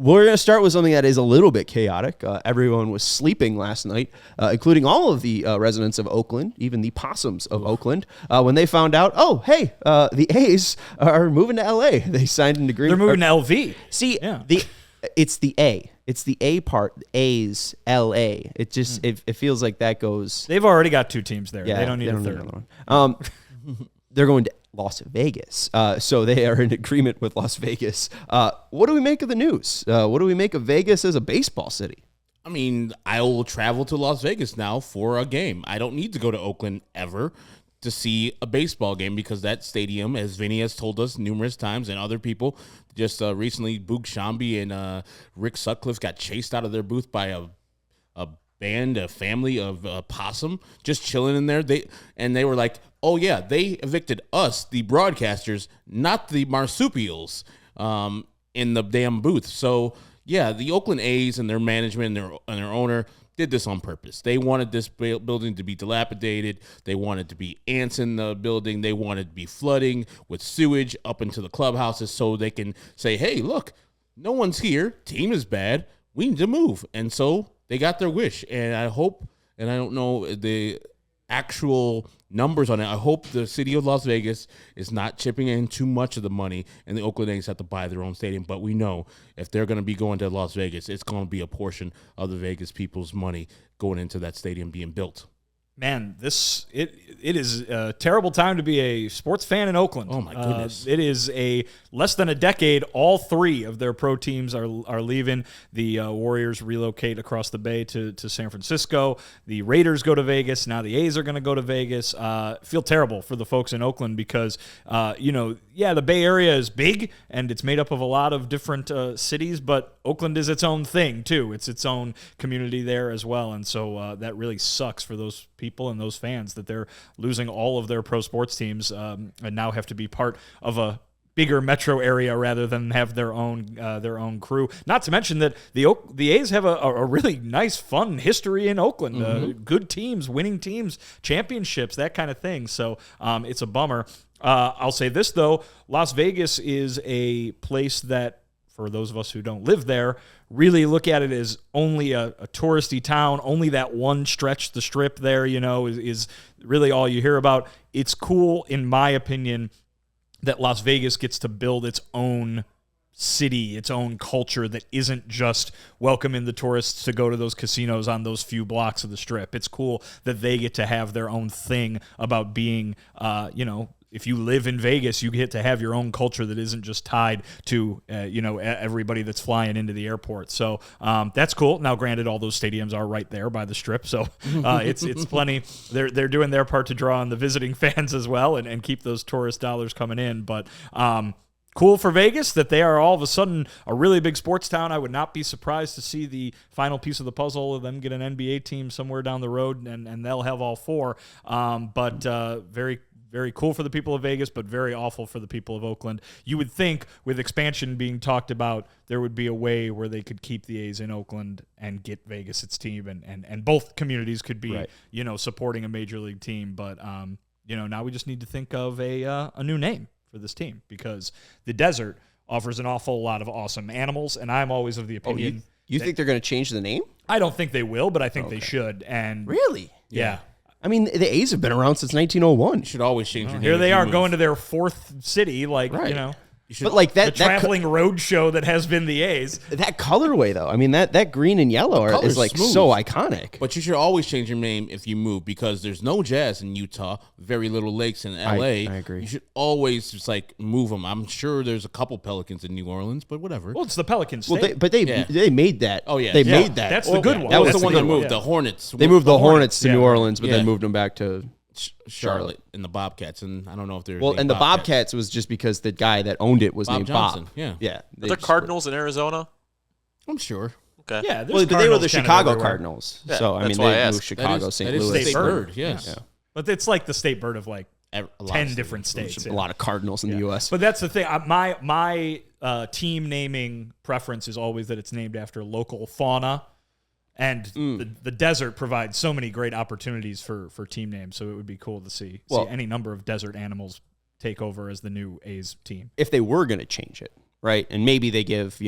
We're going to start with something that is a little bit chaotic. Everyone was sleeping last night, including all of the residents of Oakland, even the possums of Oakland, when they found out, the A's are moving to L.A. They signed an agreement. They're moving to LV. See, it's the A. It's the A part, A's, L.A. It just it feels like that goes. They've already got 2 teams there. Yeah, they don't need a third. another one. They're going to Las Vegas. So they are in agreement with Las Vegas. What do we make of the news? What do we make of Vegas as a baseball city? I mean, I will travel to Las Vegas now for a game. I don't need to go to Oakland ever to see a baseball game because that stadium, as Vinny has told us numerous times and other people, just recently Boog Shambi and Rick Sutcliffe got chased out of their booth by a band, a family of possum just chilling in there. They were like, oh yeah, they evicted us, the broadcasters, not the marsupials, in the damn booth. So yeah, the Oakland A's and their management and their owner did this on purpose. They wanted this building to be dilapidated. They wanted to be ants in the building. They wanted to be flooding with sewage up into the clubhouses so they can say, hey, look, no one's here. Team is bad. We need to move. And so they got their wish. And I hope, and I don't know the actual numbers on it, I hope the city of Las Vegas is not chipping in too much of the money and the Oakland A's have to buy their own stadium. But we know if they're going to be going to Las Vegas, it's going to be a portion of the Vegas people's money going into that stadium being built. Man, it is a terrible time to be a sports fan in Oakland. Oh, my goodness. It is a less than a decade. All 3 of their pro teams are leaving. The Warriors relocate across the bay to San Francisco. The Raiders go to Vegas. Now the A's are going to go to Vegas. Feel terrible for the folks in Oakland because, the Bay Area is big, and it's made up of a lot of different cities, but Oakland is its own thing, too. It's its own community there as well, and so that really sucks for those people and those fans that they're losing all of their pro sports teams and now have to be part of a bigger metro area rather than have their own crew. Not to mention that the A's have a really nice, fun history in Oakland. Good teams, winning teams, championships, that kind of thing. So it's a bummer. I'll say this, though. Las Vegas is a place that, for those of us who don't live there, really look at it as only a touristy town. Only that one stretch, the strip there, is really all you hear about. It's cool, in my opinion, that Las Vegas gets to build its own city, its own culture that isn't just welcoming the tourists to go to those casinos on those few blocks of the strip. It's cool that they get to have their own thing about being, if you live in Vegas, you get to have your own culture that isn't just tied to, everybody that's flying into the airport. So that's cool. Now, granted, all those stadiums are right there by the strip, so it's plenty. They're doing their part to draw on the visiting fans as well and keep those tourist dollars coming in. But cool for Vegas that they are all of a sudden a really big sports town. I would not be surprised to see the final piece of the puzzle of them get an NBA team somewhere down the road, and they'll have all 4. But very, very cool for the people of Vegas, but very awful for the people of Oakland. You would think with expansion being talked about, there would be a way where they could keep the A's in Oakland and get Vegas its team, and both communities could be, supporting a major league team. But, now we just need to think of a new name for this team because the desert offers an awful lot of awesome animals, and I'm always of the opinion. You think they're going to change the name? I don't think they will, but I think they should. And really? Yeah. I mean, the A's have been around since 1901. You should always change your name. Here they are going to their 4th city, But like the traveling road show that has been the A's. That colorway, though, I mean, that green and yellow is like smooth. so iconic. But you should always change your name if you move because there's no Jazz in Utah, very little lakes in L.A. I agree. You should always just move them. I'm sure there's a couple Pelicans in New Orleans, but whatever. Well, it's the Pelicans. Well, they made that. Oh yeah, they made that. That's the good one. That was That's the one the that good moved. one. The Hornets. They moved the Hornets to New Orleans, but then Yeah. moved them back to Charlotte and the Bobcats, and I don't know if they're and the Bobcats was just because the guy that owned it was Bob named Johnson. Bob. Yeah. Are there Cardinals in Arizona? I'm sure. Okay. Yeah, Well, but they were the Chicago Cardinals, Yeah, so I that's mean why I they asked. moved Chicago, That St. is Louis. state bird. Yes. Yeah. But it's like the state bird of A lot 10 of different states. states. A lot of Cardinals in the U.S. But that's the thing. My team naming preference is always that it's named after local fauna. And the desert provides so many great opportunities for team names, so it would be cool to see any number of desert animals take over as the new A's team. If they were going to change it, right, and maybe they give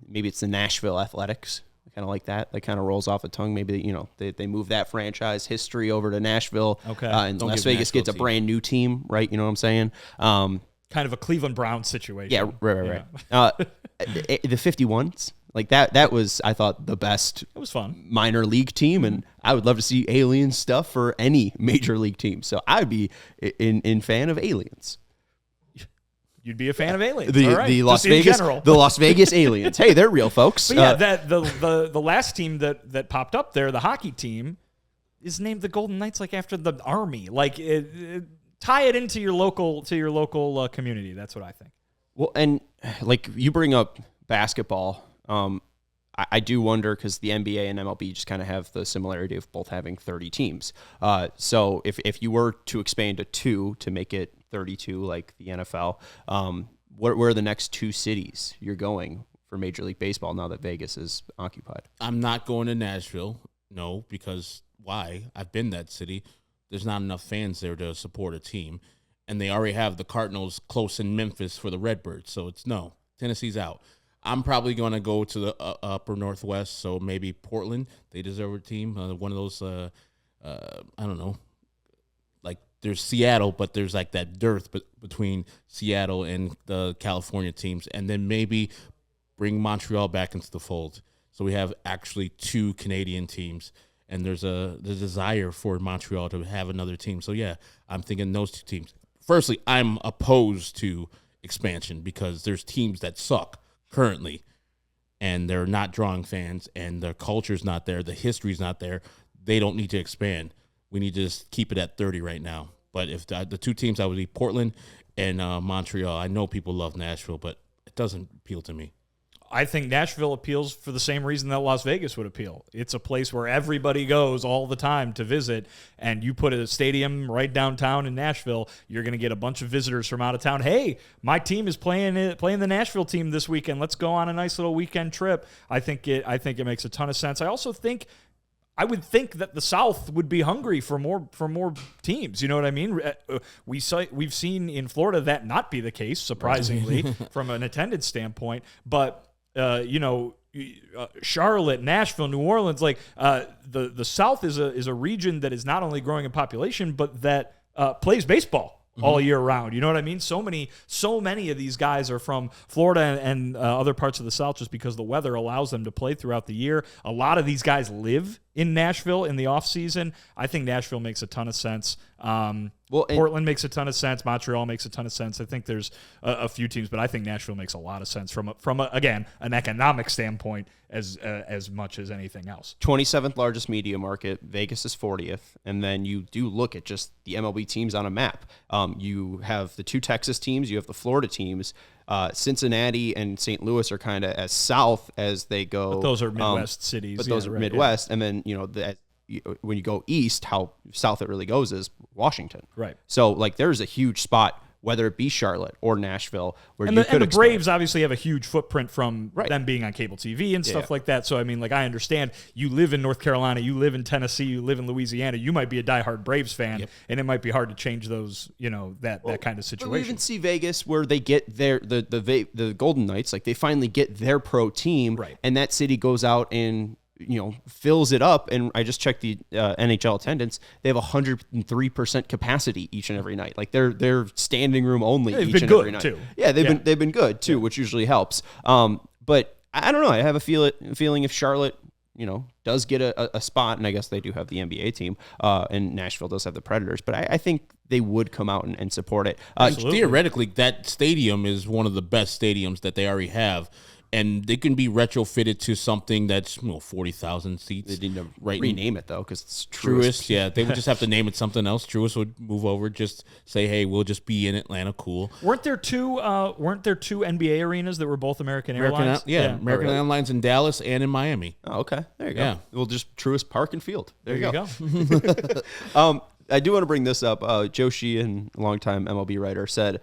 maybe it's the Nashville Athletics. Kind of like that. That kind of rolls off the tongue. Maybe, they move that franchise history over to Nashville. Okay. And Las Vegas gets a brand new team, right? You know what I'm saying? Kind of a Cleveland Browns situation. Yeah, right. The 51s, like that was, I thought, the best. It was fun. Minor league team, and I would love to see alien stuff for any major league team. So I'd be in fan of aliens. You'd be a fan of aliens. The Las Vegas aliens. Hey, they're real folks. But yeah, the last team that popped up there, the hockey team, is named the Golden Knights, like after the Army. Like tie it into your local community. That's what I think. Well, and like you bring up basketball, I do wonder because the NBA and MLB just kind of have the similarity of both having 30 teams. So if you were to expand to 2 to make it 32 like the NFL, where are the next 2 cities you're going for Major League Baseball now that Vegas is occupied? I'm not going to Nashville, no, because why? I've been that city. There's not enough fans there to support a team, and they already have the Cardinals close in Memphis for the Redbirds, so it's no. Tennessee's out. I'm probably going to go to the upper Northwest, so maybe Portland. They deserve a team. One of those, I don't know, like there's Seattle, but there's like that dearth between Seattle and the California teams, and then maybe bring Montreal back into the fold. So we have actually 2 Canadian teams, and there's a desire for Montreal to have another team. So yeah, I'm thinking those 2 teams. Firstly, I'm opposed to expansion because there's teams that suck currently, and they're not drawing fans, and their culture's not there, the history's not there. They don't need to expand. We need to just keep it at 30 right now. But if the 2 teams, I would be Portland and Montreal. I know people love Nashville, but it doesn't appeal to me. I think Nashville appeals for the same reason that Las Vegas would appeal. It's a place where everybody goes all the time to visit, and you put a stadium right downtown in Nashville, you're going to get a bunch of visitors from out of town. Hey, my team is playing the Nashville team this weekend. Let's go on a nice little weekend trip. I think it makes a ton of sense. I would think that the South would be hungry for more teams. You know what I mean? We've seen in Florida that not be the case, surprisingly, from an attendance standpoint. But Charlotte, Nashville, New Orleans, like the South is a region that is not only growing in population, but that plays baseball all year round. You know what I mean? So many of these guys are from Florida and other parts of the South just because the weather allows them to play throughout the year. A lot of these guys live in Nashville in the offseason. I think Nashville makes a ton of sense. Portland makes a ton of sense. Montreal makes a ton of sense. I think there's a few teams, but I think Nashville makes a lot of sense from again, an economic standpoint as much as anything else. 27th largest media market. Vegas is 40th. And then you do look at just the MLB teams on a map. You have the 2 Texas teams. You have the Florida teams. Cincinnati and St. Louis are kind of as south as they go. But those are Midwest cities. But those are Midwest. Yeah. And then, when you go east, how south it really goes is Washington. Right. So, like, there's a huge spot, whether it be Charlotte or Nashville, where and you the, could and the Braves obviously have a huge footprint from them being on cable TV and stuff like that. So, I mean, like, I understand you live in North Carolina, you live in Tennessee, you live in Louisiana. You might be a diehard Braves fan, and it might be hard to change those, that kind of situation. We even see Vegas where they get the Golden Knights, like, they finally get their pro team, and that city goes out and fills it up. And I just checked the NHL attendance. They have 103% capacity each and every night. Like they're standing room only each and every night. Too. Yeah, they've been good too, which usually helps. But I don't know. I have a feeling if Charlotte, does get a spot, and I guess they do have the NBA team, and Nashville does have the Predators, but I think they would come out and support it. Theoretically, that stadium is one of the best stadiums that they already have. And they can be retrofitted to something that's 40,000 seats. They didn't rename it, though, because it's Truist. Yeah, they would just have to name it something else. Truist would move over, just say, hey, we'll just be in Atlanta, cool. Weren't there two NBA arenas that were both American Airlines? American Airlines in Dallas and in Miami. Oh, okay. There you go. Yeah. We'll just Truist Park and Field. There you go. I do want to bring this up. Joe Sheehan, a longtime MLB writer, said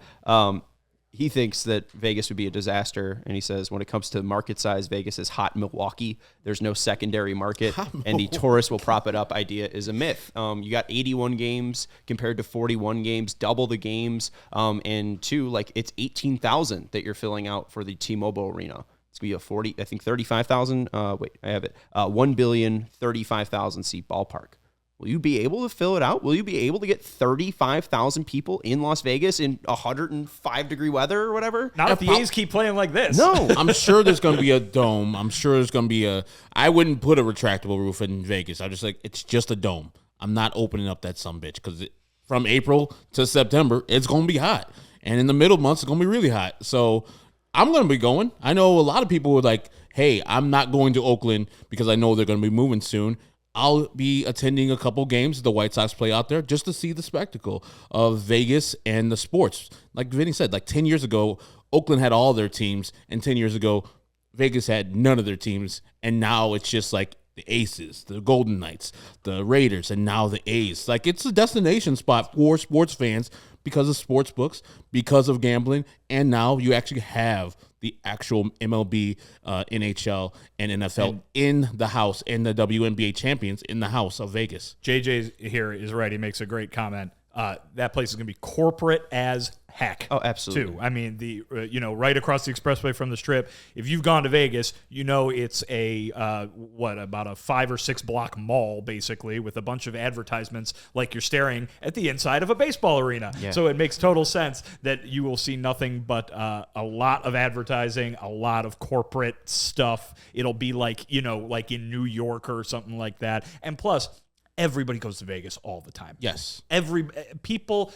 he thinks that Vegas would be a disaster, and he says when it comes to market size, Vegas is hot Milwaukee. There's no secondary market, and the tourists will prop it up idea is a myth. You got 81 games compared to 41 games, double the games, and 2, like it's 18,000 that you're filling out for the T-Mobile Arena. It's going to be a 35,000. Wait, I have it. 1,035,000 seat ballpark. Will you be able to fill it out? Will you be able to get 35,000 people in Las Vegas in 105-degree weather or whatever? Not if the A's keep playing like this. No. I'm sure there's going to be a dome. I'm sure there's going to be I wouldn't put a retractable roof in Vegas. I'm just like, it's just a dome. I'm not opening up that sumbitch because from April to September, it's going to be hot. And in the middle months, it's going to be really hot. So I'm going to be going. I know a lot of people were like, hey, I'm not going to Oakland because I know they're going to be moving soon. I'll be attending a couple games the White Sox play out there just to see the spectacle of Vegas and the sports. Like Vinny said, like 10 years ago, Oakland had all their teams, and 10 years ago, Vegas had none of their teams, and now it's just like the Aces, the Golden Knights, the Raiders, and now the A's. Like, it's a destination spot for sports fans because of sports books, because of gambling, and now you actually have the actual MLB, NHL, and NFL in the house, and the WNBA champions in the house of Vegas. JJ here is right. He makes a great comment. That place is going to be corporate as heck. Oh, absolutely. Too. I mean, right across the expressway from the Strip. If you've gone to Vegas, it's about a 5 or 6 block mall basically with a bunch of advertisements, like you're staring at the inside of a baseball arena. Yeah. So it makes total sense that you will see nothing but a lot of advertising, a lot of corporate stuff. It'll be like in New York or something like that. And plus, everybody goes to Vegas all the time. Yes. Everybody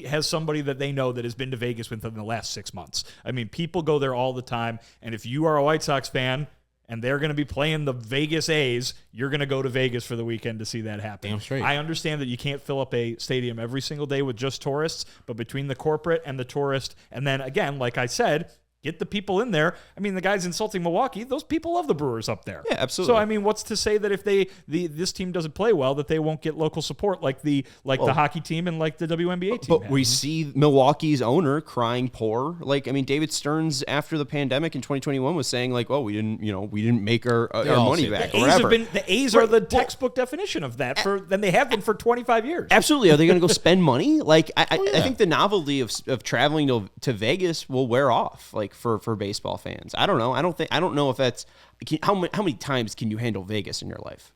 has somebody that they know that has been to Vegas within the last 6 months. I mean, people go there all the time. And if you are a White Sox fan and they're going to be playing the Vegas A's, you're going to go to Vegas for the weekend to see that happen. Damn straight. I understand that you can't fill up a stadium every single day with just tourists, but between the corporate and the tourist, and then again, like I said, get the people in there. I mean, the guys insulting Milwaukee, those people love the Brewers up there. Yeah, absolutely. So, I mean, what's to say that if this team doesn't play well, that they won't get local support like the hockey team and like the WNBA team? But we see Milwaukee's owner crying poor. Like, I mean, David Stearns after the pandemic in 2021 was saying like, "Oh, we didn't make our money back." The A's are the textbook definition of that. Then they have been for 25 years. Absolutely. Are they going to go spend money? Like, I think the novelty of traveling to Vegas will wear off. Like, for baseball fans. I don't know. I don't know if that's how many times can you handle Vegas in your life?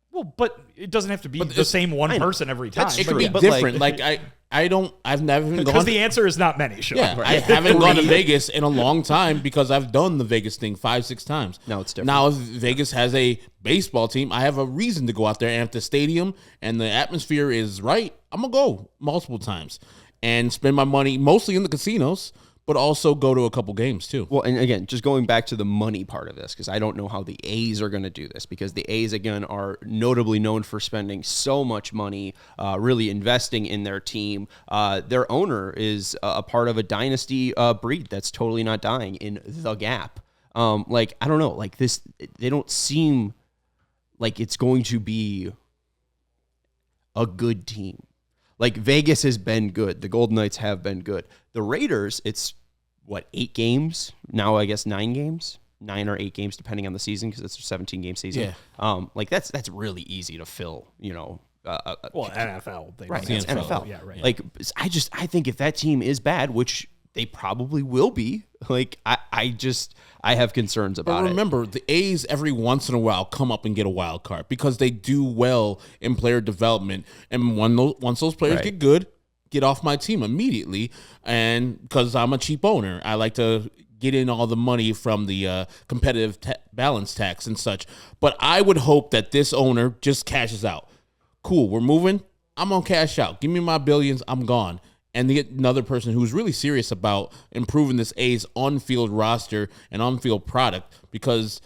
Well, but it doesn't have to be the same one person every time. It could be different. I've never gone. Because the answer is not many. Sure. Yeah, I haven't gone to Vegas in a long time because I've done the Vegas thing 5-6 times. No, it's different. Now, if Vegas has a baseball team, I have a reason to go out there. And if the stadium and the atmosphere is right, I'm going to go multiple times and spend my money mostly in the casinos, but also go to a couple games too. Well, and again, just going back to the money part of this, because I don't know how the A's are going to do this, because the A's, again, are notably known for spending so much money, really investing in their team. Their owner is a part of a dynasty breed that's totally not dying in the Gap. I don't know, like this, they don't seem like it's going to be a good team. Like, Vegas has been good. The Golden Knights have been good. The Raiders, it's, 8 games? Now, I guess 9 games? 9 or 8 games, depending on the season, because it's a 17-game season. Yeah. That's really easy to fill, NFL. Right, it's NFL. Yeah, right. Like, I think if that team is bad, which they probably will be, like, I have concerns about it. But remember, the A's every once in a while come up and get a wild card because they do well in player development. And once those players get good, get off my team immediately. And because I'm a cheap owner, I like to get in all the money from the competitive balance tax and such. But I would hope that this owner just cashes out. Cool, we're moving. I'm going to cash out. Give me my billions. I'm gone. And they get another person who's really serious about improving this A's on-field roster and on-field product, because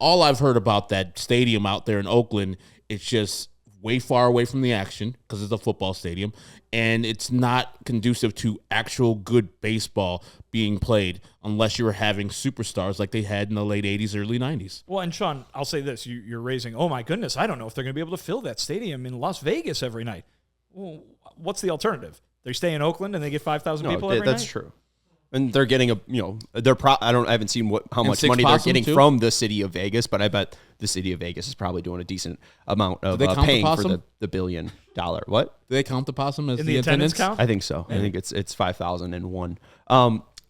all I've heard about that stadium out there in Oakland, it's just way far away from the action because it's a football stadium, and it's not conducive to actual good baseball being played unless you're having superstars like they had in the late 80s, early 90s. Well, and Sean, I'll say this. You're raising, oh my goodness, I don't know if they're going to be able to fill that stadium in Las Vegas every night. Well, what's the alternative? They stay in Oakland and they get 5,000 people every night? That's true. And they're getting I haven't seen how much money they're getting from the city of Vegas, but I bet the city of Vegas is probably doing a decent amount of paying for the $1 billion. What? Do they count the possum as in the attendance count? I think so. Yeah. I think it's 5,001.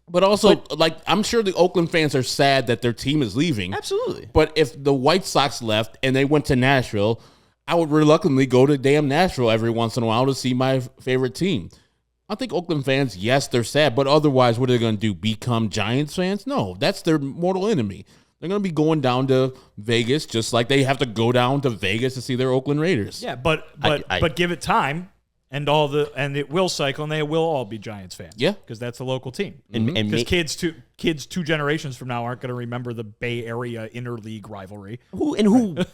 But also, like, I'm sure the Oakland fans are sad that their team is leaving. Absolutely. But if the White Sox left and they went to Nashville, I would reluctantly go to damn Nashville every once in a while to see my favorite team. I think Oakland fans, yes, they're sad, but otherwise, what are they going to do? Become Giants fans? No, that's their mortal enemy. They're going to be going down to Vegas just like they have to go down to Vegas to see their Oakland Raiders. Yeah, but give it time. And it will cycle, and they will all be Giants fans. Yeah, because that's the local team. Because kids 2 generations from now aren't going to remember the Bay Area interleague rivalry. Who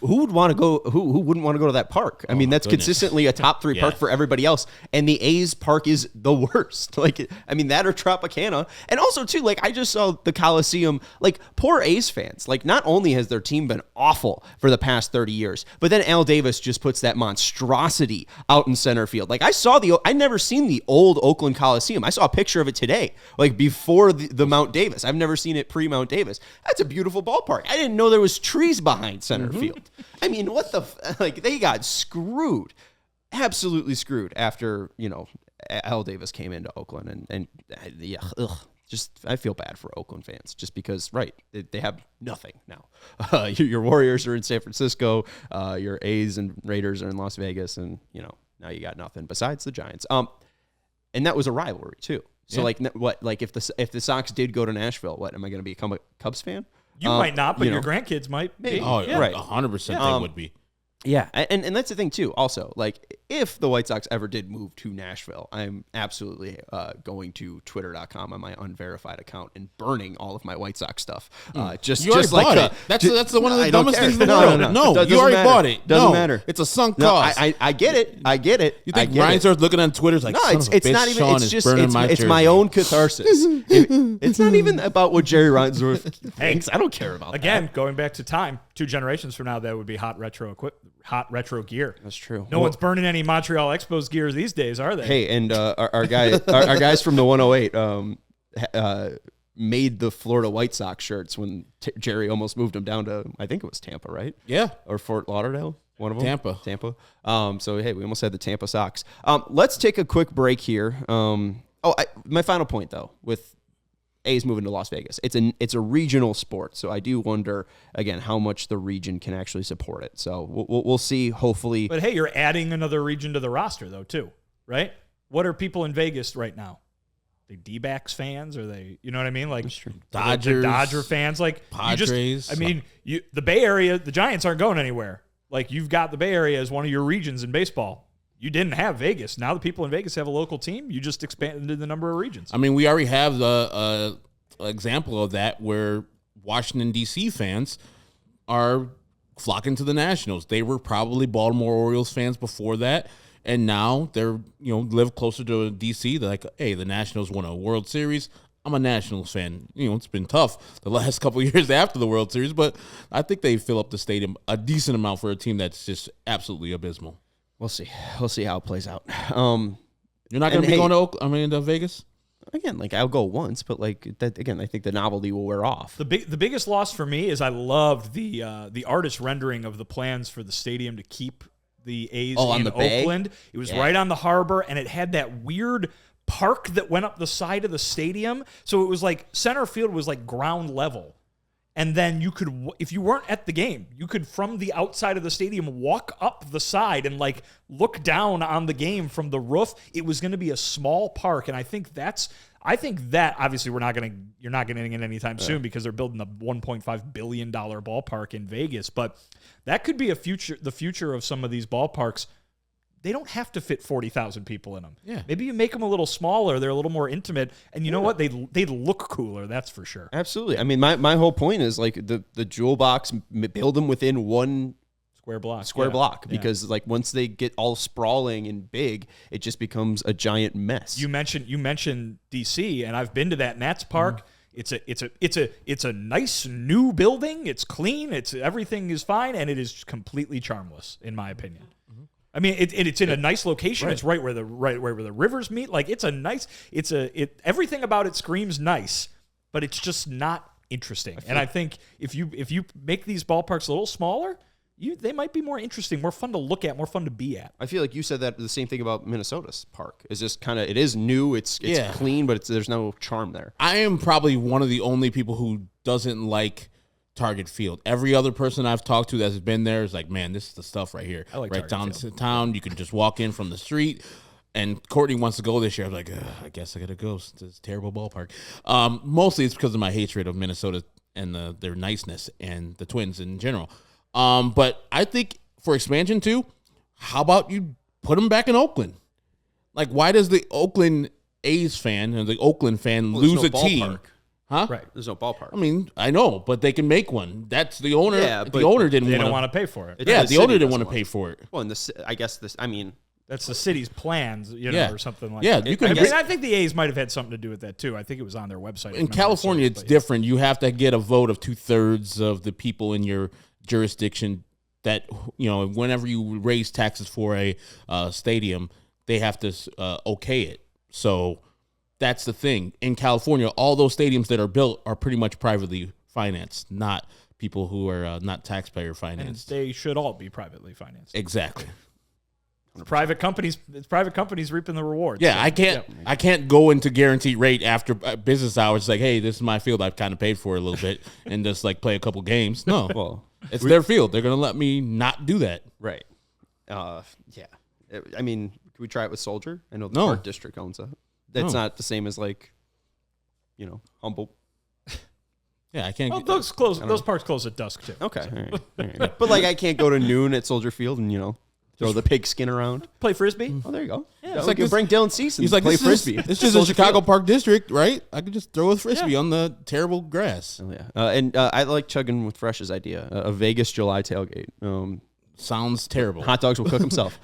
would want to go? Who wouldn't want to go to that park? I mean, that's consistently a top 3 park for everybody else, and the A's park is the worst. Like, I mean, that or Tropicana, and also too, like, I just saw the Coliseum. Like, poor A's fans. Like, not only has their team been awful for the past 30 years, but then Al Davis just puts that monstrosity out in center field. Like, I never seen the old Oakland Coliseum. I saw a picture of it today, like before the Mount Davis. I've never seen it pre-Mount Davis. That's a beautiful ballpark. I didn't know there was trees behind center field. I mean, what the like? They got screwed, absolutely screwed after Al Davis came into Oakland, and yeah, just I feel bad for Oakland fans just because they have nothing now. Your Warriors are in San Francisco, your A's and Raiders are in Las Vegas, and now you got nothing besides the Giants. And that was a rivalry too. So if the Sox did go to Nashville, what am I going to become a Cubs fan? You might not, but your grandkids might be. Oh, yeah. Right, 100% they would be. Yeah, and that's the thing too. Also, like, if the White Sox ever did move to Nashville, I'm absolutely going to Twitter.com on my unverified account and burning all of my White Sox stuff. Just like it. That's one of the dumbest things in the world. No, you already bought it. Doesn't matter. It's a sunk cost. I get it. You think Ryan starts looking on Twitter like, it's not even. It's just it's my own catharsis. It's not even about what Jerry Reinsdorf thinks. I don't care about that. Again, going back to time, 2 generations from now, that would be hot retro gear. That's true. No one's burning any Montreal Expos gears these days, are they? Hey, and our guys from the 108 made the Florida White Sox shirts when Jerry almost moved them down to, I think it was Tampa, right? Yeah. Or Fort Lauderdale, one of them? Tampa. So, hey, we almost had the Tampa Sox. Let's take a quick break here. My final point, though, with A's moving to Las Vegas. It's a regional sport, so I do wonder again how much the region can actually support it. So we'll see. Hopefully, but hey, you're adding another region to the roster though too, right? What are people in Vegas right now? They D-backs fans, or they, you know what I mean? Like Dodgers, Dodger fans, like Padres. The Bay Area, the Giants aren't going anywhere. Like, you've got the Bay Area as one of your regions in baseball. You didn't have Vegas. Now the people in Vegas have a local team. You just expanded the number of regions. I mean, we already have the example of that where Washington, D.C. fans are flocking to the Nationals. They were probably Baltimore Orioles fans before that, and now they're, live closer to D.C. They're like, hey, the Nationals won a World Series. I'm a Nationals fan. It's been tough the last couple of years after the World Series, but I think they fill up the stadium a decent amount for a team that's just absolutely abysmal. We'll see. We'll see how it plays out. You're not going to be going to Vegas? Again, like, I'll go once, but like that again, I think the novelty will wear off. The biggest loss for me is I loved the artist rendering of the plans for the stadium to keep the A's in Oakland. It was right on the harbor, and it had that weird park that went up the side of the stadium. So it was like center field was like ground level. And then you could, if you weren't at the game, you could, from the outside of the stadium, walk up the side and like look down on the game from the roof. It was going to be a small park, and I think that obviously you're not getting it anytime soon because they're building a $1.5 billion ballpark in Vegas. But that could be the future of some of these ballparks. They don't have to fit 40,000 people in them. Yeah. Maybe you make them a little smaller. They're a little more intimate. And you know what? They look cooler. That's for sure. Absolutely. I mean, my whole point is like the jewel box, build them within one square block. Because like once they get all sprawling and big, it just becomes a giant mess. You mentioned DC, and I've been to that Nats Park. It's a nice new building. It's clean. Everything is fine, and it is completely charmless, in my opinion. I mean, it's in a nice location. Right. It's right where the rivers meet. Like, it's a nice. Everything about it screams nice, but it's just not interesting. And I think if you make these ballparks a little smaller, they might be more interesting, more fun to look at, more fun to be at. I feel like you said that the same thing about Minnesota's park. It's just kind of, it is new, it's clean, but there's no charm there. I am probably one of the only people who doesn't like Target Field. Every other person I've talked to that's been there is like, man, this is the stuff right here. I like right Target downtown. You can just walk in from the street. And Courtney wants to go this year. I'm like, I guess I got to go. It's a terrible ballpark. Mostly it's because of my hatred of Minnesota and their niceness and the Twins in general. But I think for expansion too, how about you put them back in Oakland? Like, why does the Oakland A's fan and the Oakland fan lose a team? Huh? Right. There's no ballpark. I mean, I know, but they can make one. That's the owner. Yeah, the owner didn't They don't want to pay for it. Yeah, the owner didn't want to pay for it. Well, I guess That's the city's plans, or something like that. Yeah, you can. I think the A's might have had something to do with that too. I think it was on their website. In California, it's different. You have to get a vote of 2/3 of the people in your jurisdiction. That whenever you raise taxes for a stadium, they have to okay it. So that's the thing. In California, all those stadiums that are built are pretty much privately financed, not people who are not taxpayer financed. And they should all be privately financed. Exactly. It's private companies reaping the rewards. Yeah, so, I can't go into guaranteed rate after business hours. Like, hey, this is my field. I've kind of paid for it a little bit, and just like play a couple games. No, well, it's their field. They're gonna let me not do that. Right. Yeah. Can we try it with Soldier? I know the Park District owns it. That's not the same as Humboldt. Yeah, I can't. Well, those parks close at dusk too. Okay, all right. But I can't go to noon at Soldier Field and throw the pigskin around. Play Frisbee? Oh, there you go. Yeah, it's like you bring Dylan Cease and play Frisbee. It's just a Chicago Park District, right? I could just throw a Frisbee on the terrible grass. Oh, yeah. I like chugging with Fresh's idea, a Vegas July tailgate. Sounds terrible. Hot dogs will cook himself.